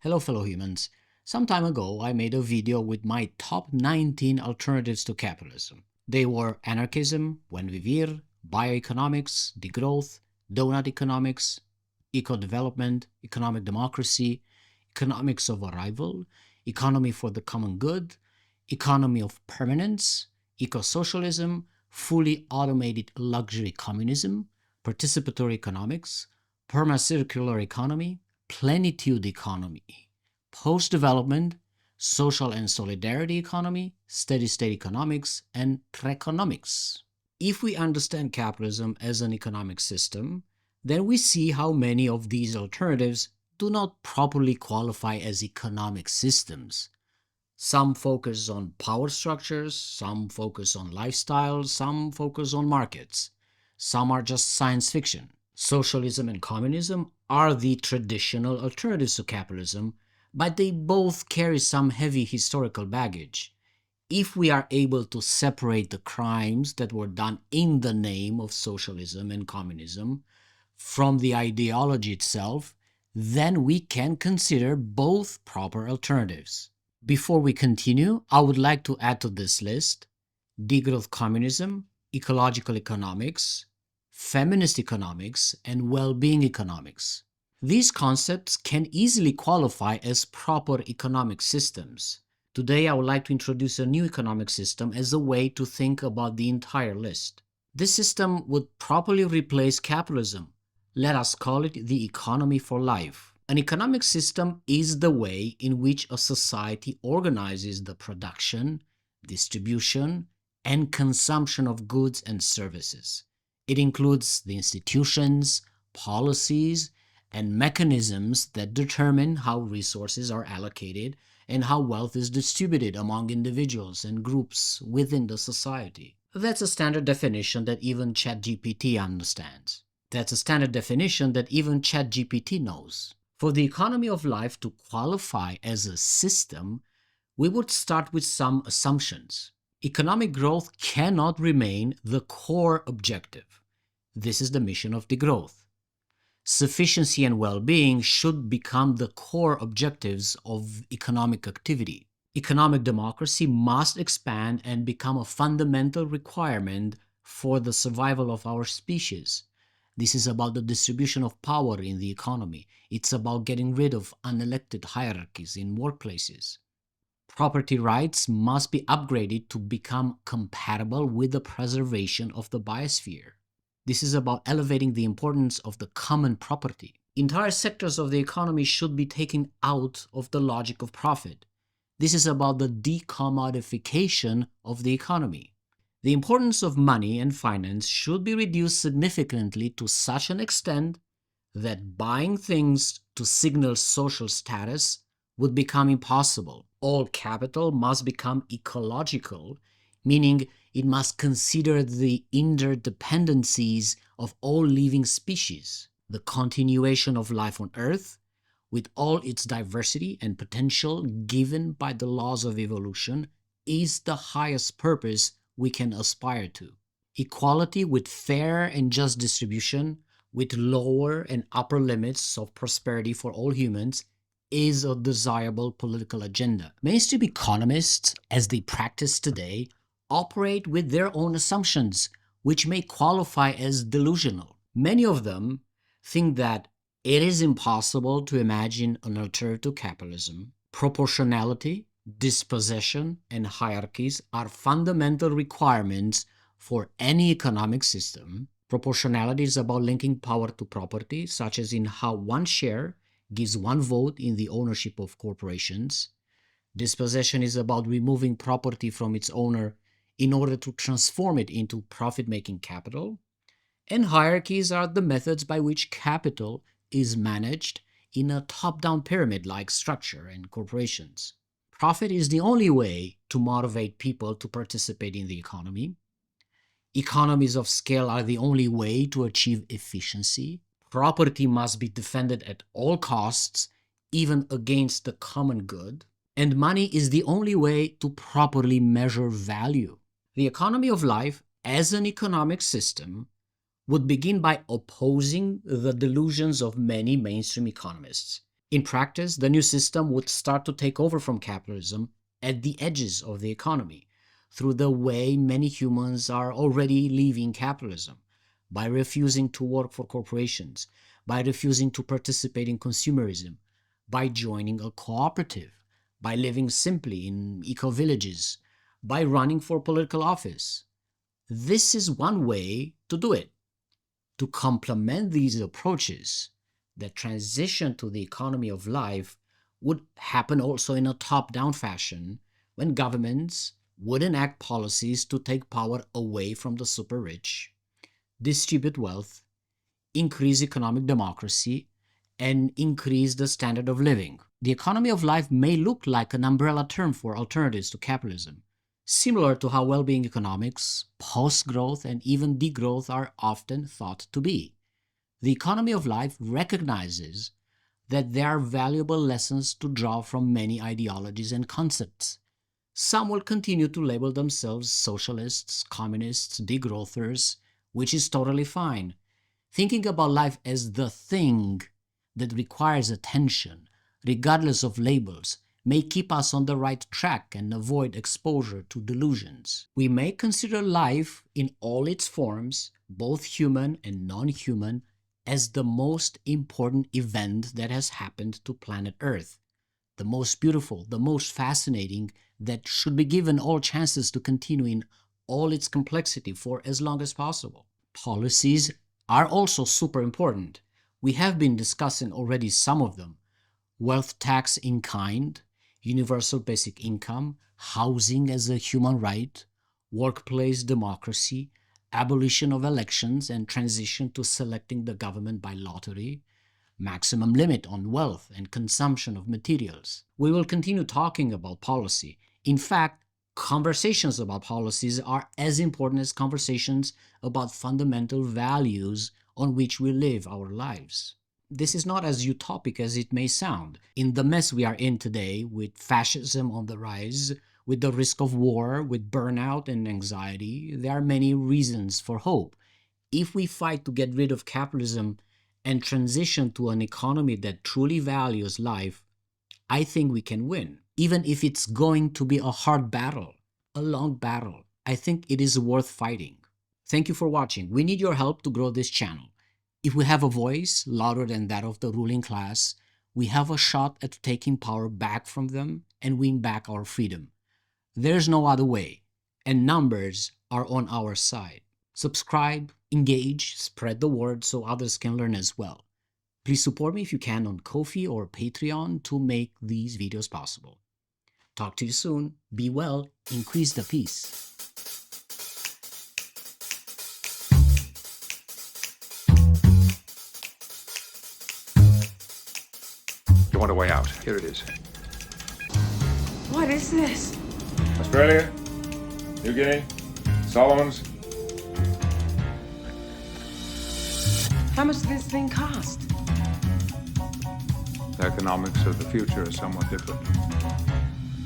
Hello fellow humans. Some time ago I made a video with my top 19 alternatives to capitalism. They were anarchism, buen vivir, bioeconomics, degrowth, donut economics, eco-development, economic democracy, economics of arrival, economy for the common good, economy of permanence, eco-socialism, fully automated luxury communism, participatory economics, perma-circular economy, plenitude economy, post-development, social and solidarity economy, steady-state economics, and treconomics. If we understand capitalism as an economic system, then we see how many of these alternatives do not properly qualify as economic systems. Some focus on power structures, some focus on lifestyle, some focus on markets. Some are just science fiction. Socialism and communism are the traditional alternatives to capitalism, but they both carry some heavy historical baggage. If we are able to separate the crimes that were done in the name of socialism and communism from the ideology itself, then we can consider both proper alternatives. Before we continue, I would like to add to this list degrowth communism, ecological economics, feminist economics, and well-being economics. These concepts can easily qualify as proper economic systems. Today, I would like to introduce a new economic system as a way to think about the entire list. This system would properly replace capitalism. Let us call it the economy for life. An economic system is the way in which a society organizes the production, distribution, and consumption of goods and services. It includes the institutions, policies, and mechanisms that determine how resources are allocated and how wealth is distributed among individuals and groups within the society. That's a standard definition that even ChatGPT understands. That's a standard definition that even ChatGPT knows. For the economy of life to qualify as a system, we would start with some assumptions. Economic growth cannot remain the core objective. This is the mission of degrowth. Sufficiency and well-being should become the core objectives of economic activity. Economic democracy must expand and become a fundamental requirement for the survival of our species. This is about the distribution of power in the economy. It's about getting rid of unelected hierarchies in workplaces. Property rights must be upgraded to become compatible with the preservation of the biosphere. This is about elevating the importance of the common property. Entire sectors of the economy should be taken out of the logic of profit. This is about the decommodification of the economy. The importance of money and finance should be reduced significantly to such an extent that buying things to signal social status would become impossible. All capital must become ecological, meaning it must consider the interdependencies of all living species. The continuation of life on Earth, with all its diversity and potential given by the laws of evolution, is the highest purpose we can aspire to. Equality with fair and just distribution, with lower and upper limits of prosperity for all humans, is a desirable political agenda. Mainstream economists, as they practice today, operate with their own assumptions, which may qualify as delusional. Many of them think that it is impossible to imagine an alternative to capitalism. Proportionality, dispossession, and hierarchies are fundamental requirements for any economic system. Proportionality is about linking power to property, such as in how one share gives one vote in the ownership of corporations. Dispossession is about removing property from its owner in order to transform it into profit-making capital. And hierarchies are the methods by which capital is managed in a top-down pyramid-like structure in corporations. Profit is the only way to motivate people to participate in the economy. Economies of scale are the only way to achieve efficiency. Property must be defended at all costs, even against the common good. And money is the only way to properly measure value. The economy of life, as an economic system, would begin by opposing the delusions of many mainstream economists. In practice, the new system would start to take over from capitalism at the edges of the economy, through the way many humans are already leaving capitalism, by refusing to work for corporations, by refusing to participate in consumerism, by joining a cooperative, by living simply in eco-villages, by running for political office. This is one way to do it. To complement these approaches, the transition to the economy of life would happen also in a top-down fashion, when governments would enact policies to take power away from the super-rich, distribute wealth, increase economic democracy, and increase the standard of living. The economy of life may look like an umbrella term for alternatives to capitalism, similar to how well-being economics, post-growth, and even degrowth are often thought to be. The economy of life recognizes that there are valuable lessons to draw from many ideologies and concepts. Some will continue to label themselves socialists, communists, degrowthers, which is totally fine. Thinking about life as the thing that requires attention, regardless of labels, may keep us on the right track and avoid exposure to delusions. We may consider life in all its forms, both human and non-human, as the most important event that has happened to planet Earth, the most beautiful, the most fascinating, that should be given all chances to continue in all its complexity for as long as possible. Policies are also super important. We have been discussing already some of them: wealth tax in kind, universal basic income, housing as a human right, workplace democracy, abolition of elections and transition to selecting the government by lottery, maximum limit on wealth and consumption of materials. We will continue talking about policy. In fact, conversations about policies are as important as conversations about fundamental values on which we live our lives. This is not as utopic as it may sound. In the mess we are in today, with fascism on the rise, with the risk of war, with burnout and anxiety, there are many reasons for hope. If we fight to get rid of capitalism and transition to an economy that truly values life, I think we can win. Even if it's going to be a hard battle, a long battle, I think it is worth fighting. Thank you for watching. We need your help to grow this channel. If we have a voice louder than that of the ruling class, we have a shot at taking power back from them and win back our freedom. There's no other way, and numbers are on our side. Subscribe, engage, spread the word so others can learn as well. Please support me if you can on Ko-fi or Patreon to make these videos possible. Talk to you soon. Be well. Increase the peace. You want a way out? Here it is. What is this? Australia, New Guinea, Solomons. How much does this thing cost? The economics of the future are somewhat different.